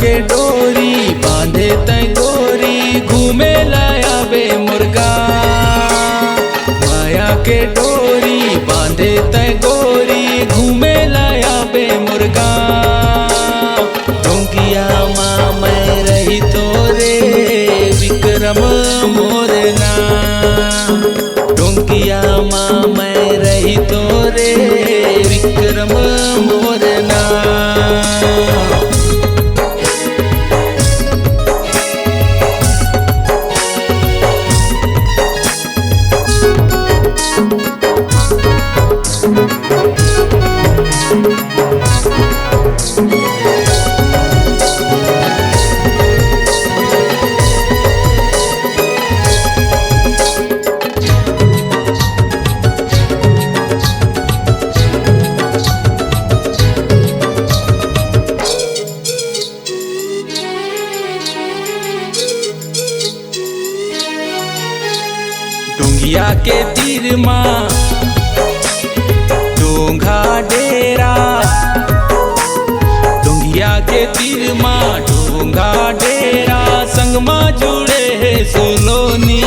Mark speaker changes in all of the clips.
Speaker 1: के डोरी बांधे तय गोरी घूमे लाया बे मुर्गा। माया के डोरी बांधे तय गोरी घूमे लाया बे मुर्गा। डोंगिया माँ मैं रही तो रे विक्रम मोरना। डोंगिया माँ मैं रही तो रे विक्रम मोरना। डोंगिया के तीर माँ डोंगा डेरा। डोंगिया के तीर माँ डोंगा डेरा संग माँ जुड़े है सुलोनी।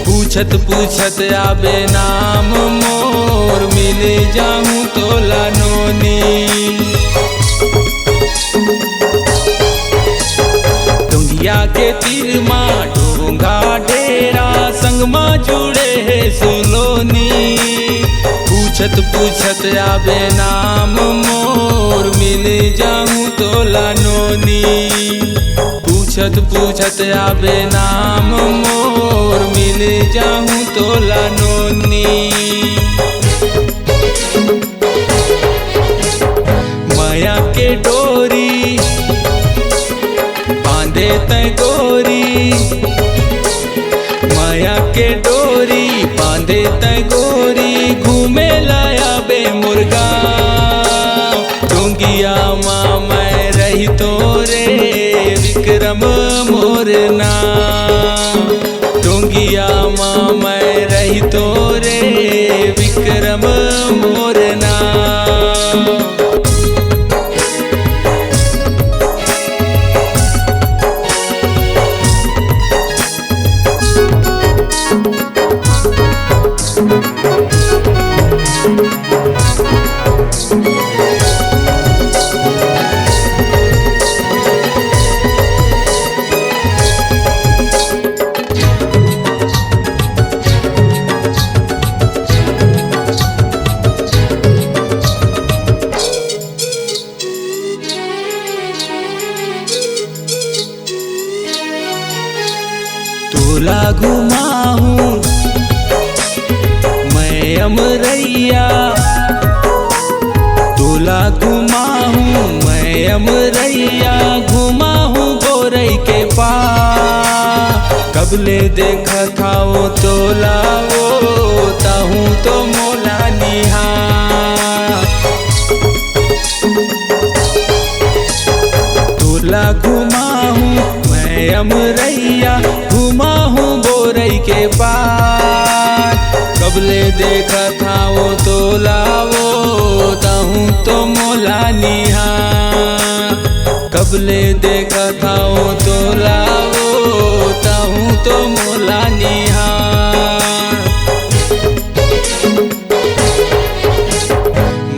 Speaker 1: पूछत पूछत आबे नाम मोर मिल जाऊं तो लानोनी। डोंगिया के तीर माँ डोंगा डेरा संग माँ जुड़े है सुलोनी। पूछत पूछत आबे नाम मोर मिल जाऊं तो लानोनी। पूछत पूछत आबे नाम मोर मिल जाऊं तो लानोनी। माया के डोरी बांधे तय गोरी। माया के डोरी बांधे तय गोरी घूमे लाया बे मुर्गा। डोंगिया माँ मैं रही तो रे विक्रम मोरना। डोंगिया माँ मैं रही तो रे विक्रम मोरना। तोला घुमाऊं मैं अमरैया। तोला घुमाऊं मैं अमरैया घुमाऊं गोरई के पार। कबले देखा था वो तोला वो ताहूं तो मोला निहार। तोला घुमाऊं मैं अमरैया घुमाऊं गोरई के पार। कबले देखा था वो तोला वो ताहूं तो मोला निहार। कबले देखा था वो तोला वो ताहूं तो मोला निहार।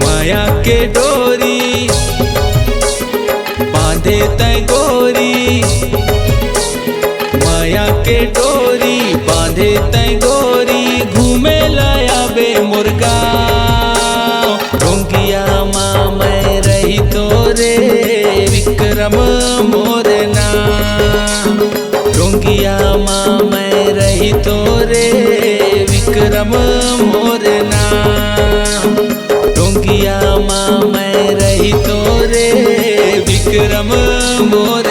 Speaker 1: माया के डोरी बांधे तय गोरी। माया के डोरी बांधे तय गोरी घूमे लाया बे मुर्गा। डोंगिया माँ मैं रही तो रे विक्रम मोरना। डोंगिया माँ मैं रही तो रे विक्रम मोरना। डोंगिया माँ मैं रही तो रे विक्रम मोरना।